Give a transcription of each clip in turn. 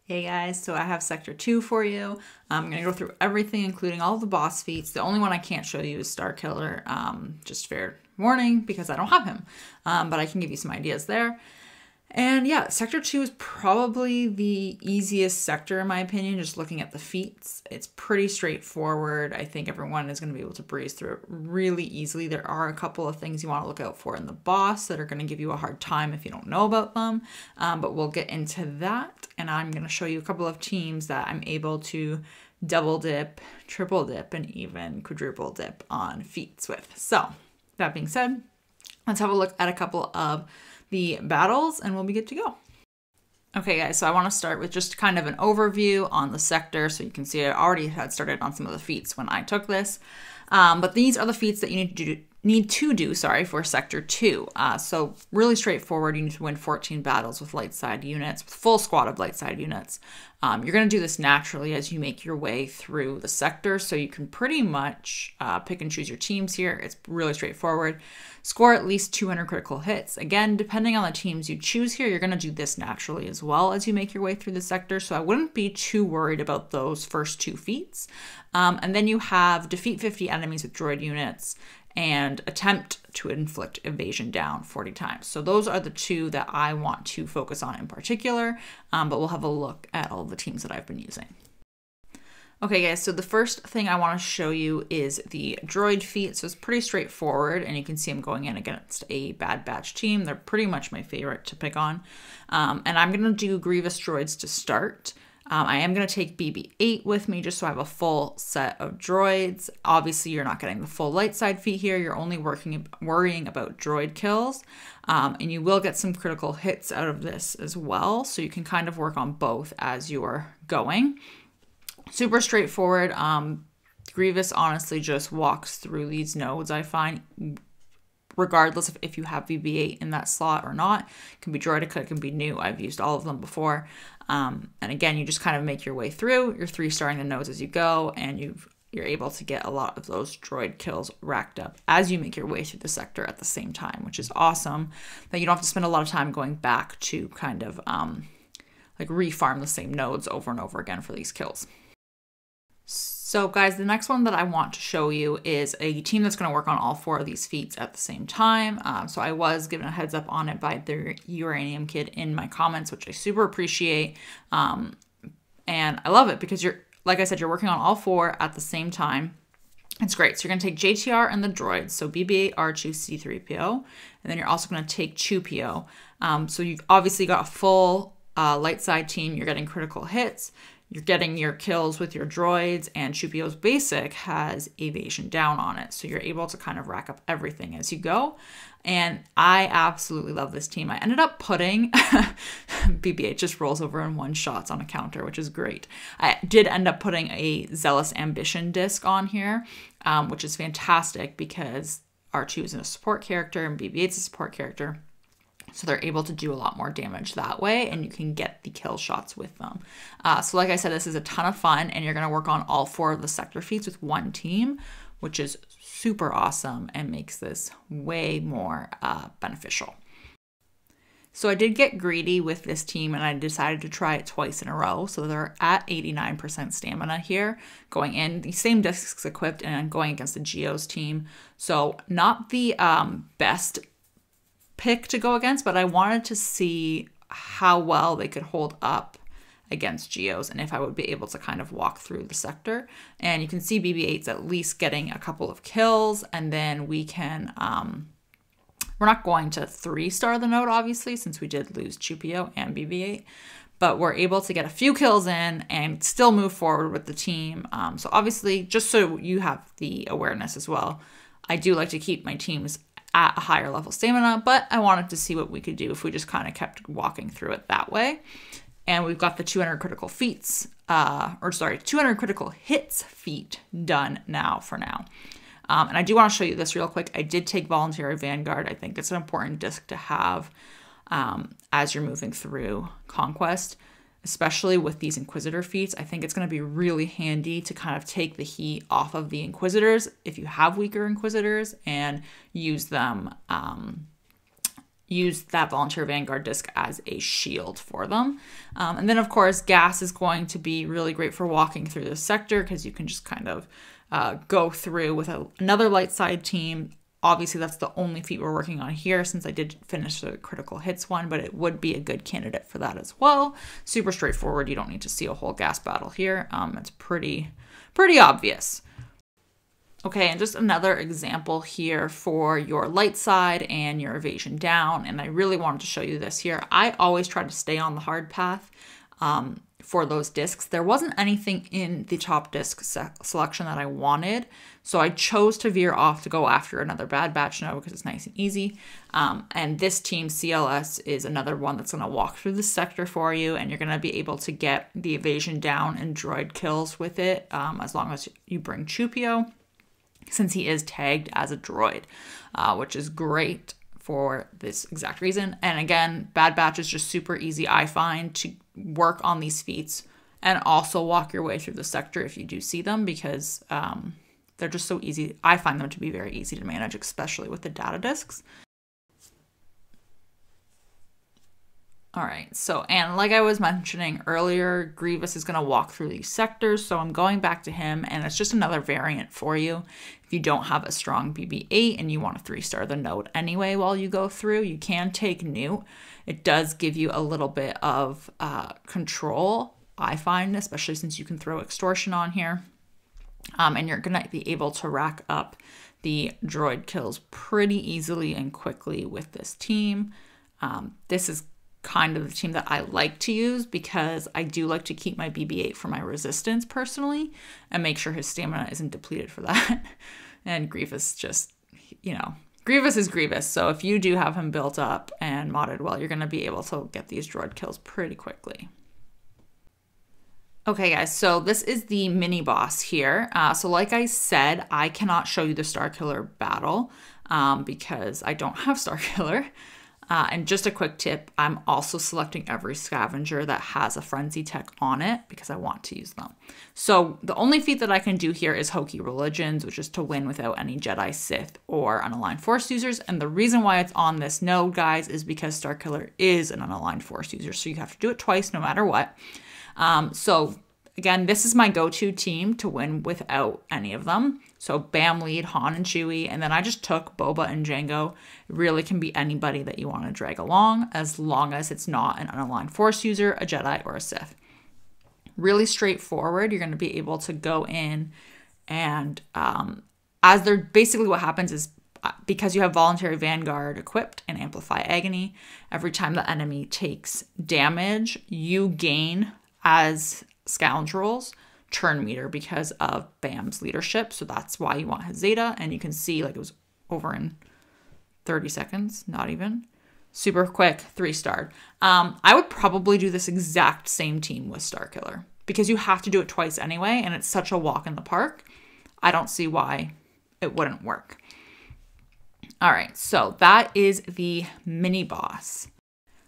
Hey guys, so I have Sector 2 for you. I'm going to go through everything, including all the boss feats. The only one I can't show you is Star Killer, just fair warning, because I don't have him. But I can give you some ideas there. And yeah, Sector 2 is probably the easiest sector in my opinion, just looking at the feats. It's pretty straightforward. I think everyone is going to be able to breeze through it really easily. There are a couple of things you want to look out for in the boss that are going to give you a hard time if you don't know about them. But we'll get into that. And I'm going to show you a couple of teams that I'm able to double dip, triple dip, and even quadruple dip on feats with. So that being said, let's have a look at a couple of the battles and we'll be good to go. Okay guys, so I want to start with just kind of an overview on the sector. So you can see I already had started on some of the feats when I took this. But these are the feats that you need to do for Sector 2. So really straightforward. You need to win 14 battles with light side units, with full squad of light side units. You're going to do this naturally as you make your way through the sector. So you can pretty much pick and choose your teams here. It's really straightforward. Score at least 200 critical hits. Again, depending on the teams you choose here, you're going to do this naturally as well as you make your way through the sector. So I wouldn't be too worried about those first two feats. And then you have defeat 50 enemies with droid units and attempt to inflict evasion down 40 times. So those are the two that I want to focus on in particular, but we'll have a look at all the teams that I've been using. Okay guys, so the first thing I want to show you is the droid feat. So it's pretty straightforward and you can see I'm going in against a Bad Batch team. They're pretty much my favorite to pick on. And I'm going to do Grievous droids to start. I am going to take BB-8 with me just so I have a full set of droids. Obviously, you're not getting the full light side feat here. You're only worrying about droid kills. And you will get some critical hits out of this as well. So you can kind of work on both as you're going. Super straightforward. Grievous honestly just walks through these nodes, I find, regardless of if you have BB-8 in that slot or not. It can be Droidica, it can be Nute. I've used all of them before. And again, you just kind of make your way through. You're 3-starring the nodes as you go, and you're able to get a lot of those droid kills racked up as you make your way through the sector at the same time, which is awesome. That you don't have to spend a lot of time going back to kind of like refarm the same nodes over and over again for these kills. So guys, the next one that I want to show you is a team that's going to work on all 4 of these feats at the same time. So I was given a heads up on it by the Uranium Kid in my comments, which I super appreciate. And I love it because like I said, you're working on all 4 at the same time. It's great. So you're going to take JTR and the droids. So BB-8, R2, C3PO. And then you're also going to take Chew. So you've obviously got a full light side team. You're getting critical hits. You're getting your kills with your droids, and Chew's basic has evasion down on it. So you're able to kind of rack up everything as you go. And I absolutely love this team. I ended up putting BB-8 just rolls over in 1 shots on a counter, which is great. I did end up putting a Zealous Ambition disc on here, which is fantastic because R2 is a support character and BB-8's a support character. So they're able to do a lot more damage that way, and you can get the kill shots with them. So like I said, this is a ton of fun, and you're going to work on all 4 of the sector feats with 1 team, which is super awesome and makes this way more beneficial. So I did get greedy with this team, and I decided to try it twice in a row. So they're at 89% stamina here, going in. The same discs equipped, and I'm going against the Geo's team. So not the best pick to go against, but I wanted to see how well they could hold up against Geos and if I would be able to kind of walk through the sector. And you can see BB-8's at least getting a couple of kills, and then we can we're not going to 3-star the node obviously since we did lose Chew and BB-8, but we're able to get a few kills in and still move forward with the team. So obviously, just so you have the awareness as well, I do like to keep my teams at a higher level stamina, but I wanted to see what we could do if we just kind of kept walking through it that way. And we've got the 200 critical feats, 200 critical hits feat done now for now. And I do want to show you this real quick. I did take Voluntary Vanguard. I think it's an important disc to have as you're moving through Conquest, especially with these Inquisitor feats. I think it's going to be really handy to kind of take the heat off of the Inquisitors if you have weaker Inquisitors and use them use that Volunteer Vanguard disc as a shield for them. And then, of course, gas is going to be really great for walking through the sector because you can just kind of go through with another light side team. Obviously, that's the only feat we're working on here since I did finish the critical hits one, but it would be a good candidate for that as well. Super straightforward. You don't need to see a whole gas battle here. It's pretty obvious. Okay, and just another example here for your light side and your evasion down. And I really wanted to show you this here. I always try to stay on the hard path for those discs. There wasn't anything in the top disc selection that I wanted, so I chose to veer off to go after another Bad Batch node because it's nice and easy. And this team, CLS, is another one that's going to walk through the sector for you, and you're going to be able to get the evasion down and droid kills with it as long as you bring Chupio, since he is tagged as a droid, which is great for this exact reason. And again, Bad Batch is just super easy, I find, to work on these feats and also walk your way through the sector if you do see them, because they're just so easy. I find them to be very easy to manage, especially with the data discs. All right, so, and like I was mentioning earlier, Grievous is going to walk through these sectors, so I'm going back to him, and it's just another variant for you. If you don't have a strong BB-8 and you want to 3-star the node anyway while you go through, you can take Nute. It does give you a little bit of control, I find, especially since you can throw Extortion on here. And you're going to be able to rack up the droid kills pretty easily and quickly with this team. This is kind of the team that I like to use because I do like to keep my BB-8 for my resistance personally and make sure his stamina isn't depleted for that. And Grievous just, you know, Grievous is Grievous. So if you do have him built up and modded well, you're going to be able to get these droid kills pretty quickly. Okay, guys, so this is the mini boss here. So like I said, I cannot show you the Starkiller battle because I don't have Starkiller. And just a quick tip, I'm also selecting every scavenger that has a frenzy tech on it because I want to use them. So the only feat that I can do here is Hokey Religions, which is to win without any Jedi, Sith, or unaligned Force users. And the reason why it's on this node, guys, is because Starkiller is an unaligned Force user. So you have to do it twice no matter what. So again, this is my go-to team to win without any of them. So Bam lead, Han and Chewie, and then I just took Boba and Jango. It really can be anybody that you want to drag along as long as it's not an unaligned Force user, a Jedi, or a Sith. Really straightforward. You're going to be able to go in and as they're basically what happens is because you have Voluntary Vanguard equipped and Amplify Agony, every time the enemy takes damage, you gain as Scoundrels turn meter because of Bam's leadership. So that's why you want his Zeta. And you can see like it was over in 30 seconds, not even. Super quick, 3-starred. I would probably do this exact same team with Starkiller because you have to do it twice anyway. And it's such a walk in the park. I don't see why it wouldn't work. All right, so that is the mini boss.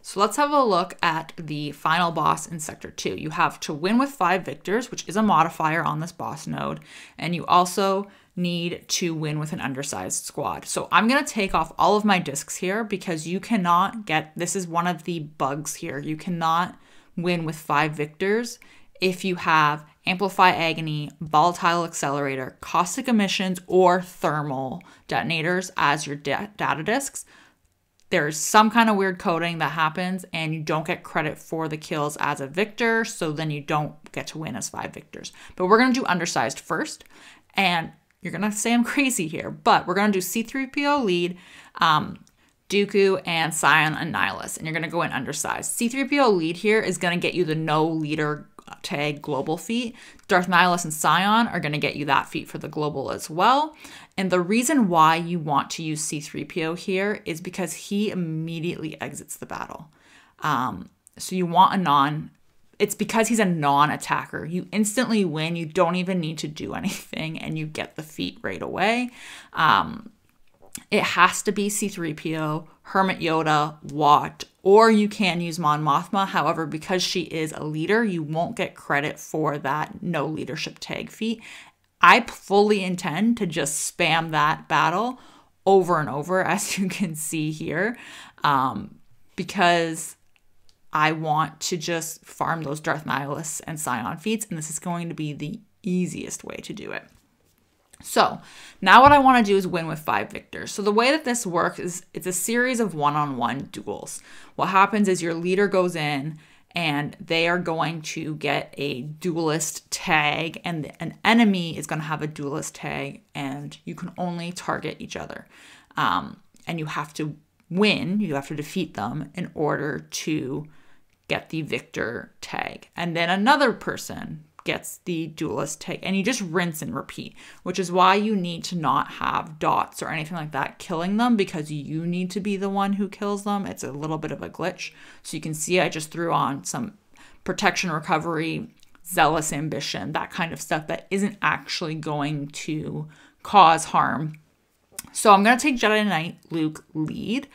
So let's have a look at the final boss in Sector 2. You have to win with 5 victors, which is a modifier on this boss node. And you also need to win with an undersized squad. So I'm going to take off all of my discs here because you cannot get, this is one of the bugs here. You cannot win with 5 victors if you have Amplify Agony, Volatile Accelerator, Caustic Emissions, or Thermal Detonators as your data discs. There's some kind of weird coding that happens and you don't get credit for the kills as a victor, so then you don't get to win as 5 victors. But we're going to do undersized first, and you're going to say I'm crazy here, but we're going to do C-3PO lead, Dooku, and Sion and Nihilus, and you're going to go in undersized. C-3PO lead here is going to get you the no leader tag global feat. Darth Nihilus and Sion are going to get you that feat for the global as well. And the reason why you want to use C-3PO here is because he immediately exits the battle. So you want it's because he's a non-attacker. You instantly win. You don't even need to do anything and you get the feat right away. It has to be C-3PO, Hermit Yoda, Watt, or you can use Mon Mothma. However, because she is a leader, you won't get credit for that no leadership tag feat. I fully intend to just spam that battle over and over, as you can see here, because I want to just farm those Darth Nihilists and Sion feats, and this is going to be the easiest way to do it. So now what I want to do is win with 5 victors. So the way that this works is it's a series of one-on-one duels. What happens is your leader goes in and they are going to get a duelist tag, and an enemy is going to have a duelist tag, and you can only target each other. And you have to win, you have to defeat them in order to get the victor tag. And then another person gets the duelist tag, and you just rinse and repeat, which is why you need to not have dots or anything like that killing them, because you need to be the one who kills them. It's a little bit of a glitch. So you can see I just threw on some protection recovery, zealous ambition, that kind of stuff that isn't actually going to cause harm. So I'm going to take Jedi Knight Luke lead.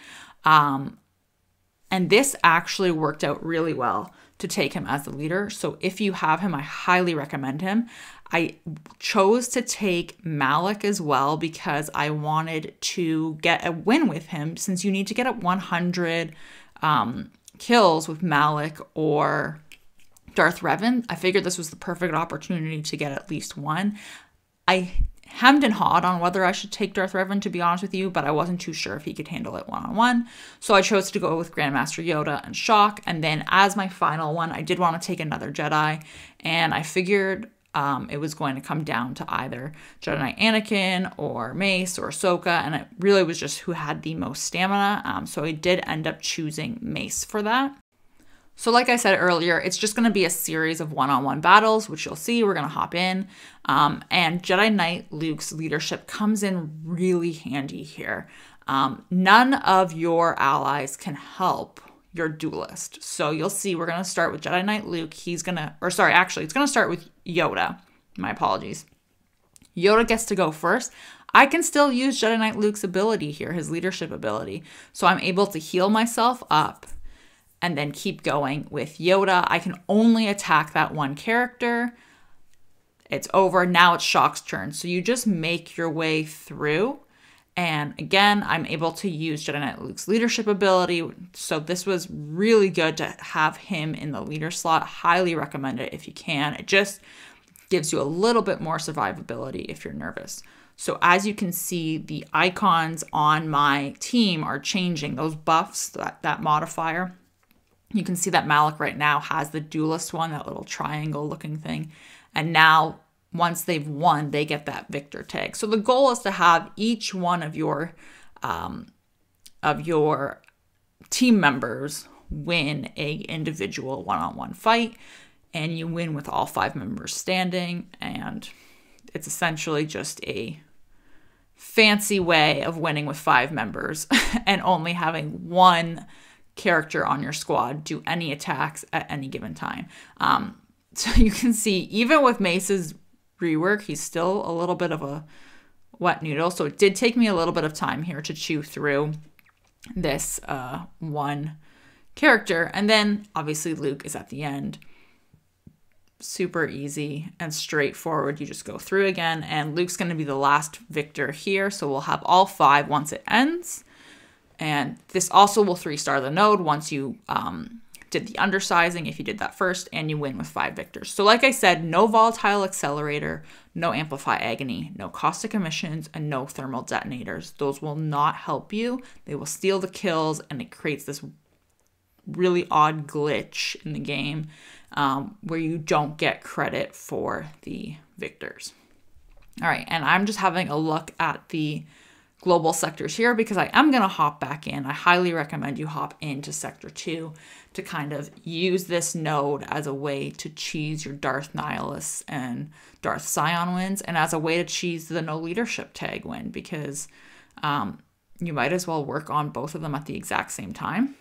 And this actually worked out really well to take him as the leader. So if you have him, I highly recommend him. I chose to take Malak as well because I wanted to get a win with him, since you need to get at 100 kills with Malak or Darth Revan. I figured this was the perfect opportunity to get at least one. I hemmed and hawed on whether I should take Darth Revan, to be honest with you, but I wasn't too sure if he could handle it one-on-one. So I chose to go with Grandmaster Yoda and Shock. And then as my final one, I did want to take another Jedi. And I figured it was going to come down to either Jedi Knight Anakin or Mace or Ahsoka. And it really was just who had the most stamina. So I did end up choosing Mace for that. So like I said earlier, it's just going to be a series of one-on-one battles, which you'll see. We're going to hop in. And Jedi Knight Luke's leadership comes in really handy here. None of your allies can help your duelist. So you'll see we're going to start with Jedi Knight Luke. It's going to start with Yoda. My apologies. Yoda gets to go first. I can still use Jedi Knight Luke's ability here, his leadership ability. So I'm able to heal myself up and then keep going with Yoda. I can only attack that one character. It's over. Now it's Shock's turn. So you just make your way through. And again, I'm able to use Jedi Knight Luke's leadership ability. So this was really good to have him in the leader slot. Highly recommend it if you can. It just gives you a little bit more survivability if you're nervous. So as you can see, the icons on my team are changing. Those buffs, that modifier. You can see that Malak right now has the duelist one, that little triangle looking thing. And now once they've won, they get that victor tag. So the goal is to have each one of your team members win a individual one-on-one fight. And you win with all 5 members standing. And it's essentially just a fancy way of winning with 5 members and only having one character on your squad do any attacks at any given time. So you can see, even with Mace's rework, he's still a little bit of a wet noodle. So it did take me a little bit of time here to chew through this one character. And then obviously Luke is at the end. Super easy and straightforward. You just go through again, and Luke's going to be the last victor here. So we'll have all 5 once it ends. And this also will 3-star the node once you did the undersizing, if you did that first, and you win with 5 victors. So like I said, no volatile accelerator, no amplify agony, no caustic emissions, and no thermal detonators. Those will not help you. They will steal the kills, and it creates this really odd glitch in the game where you don't get credit for the victors. All right, and I'm just having a look at the global sectors here because I am going to hop back in. I highly recommend you hop into Sector 2 to kind of use this node as a way to cheese your Darth Nihilists and Darth Sion wins, and as a way to cheese the no leadership tag win, because you might as well work on both of them at the exact same time.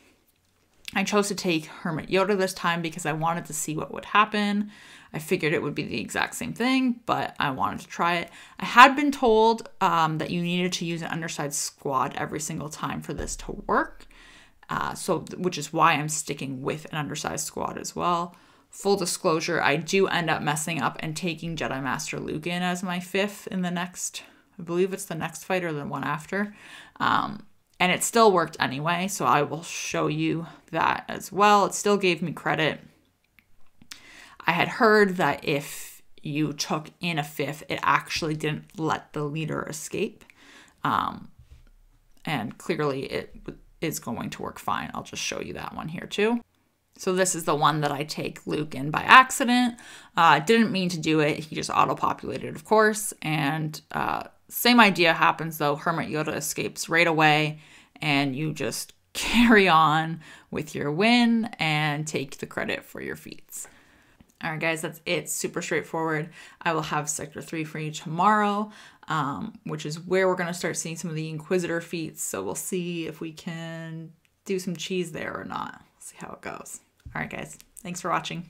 I chose to take Hermit Yoda this time because I wanted to see what would happen. I figured it would be the exact same thing, but I wanted to try it. I had been told that you needed to use an undersized squad every single time for this to work, which is why I'm sticking with an undersized squad as well. Full disclosure, I do end up messing up and taking Jedi Master Luke in as my 5th in the next I believe it's the next fight or the one after. And it still worked anyway, so I will show you that as well. It still gave me credit. I had heard that if you took in a 5th, it actually didn't let the leader escape. And clearly it is going to work fine. I'll just show you that one here too. So this is the one that I take Luke in by accident. Didn't mean to do it. He just auto-populated, of course. And same idea happens though. Hermit Yoda escapes right away and you just carry on with your win and take the credit for your feats. All right, guys, that's it. Super straightforward. I will have Sector 3 for you tomorrow, which is where we're going to start seeing some of the Inquisitor feats. So we'll see if we can do some cheese there or not. See how it goes. All right, guys. Thanks for watching.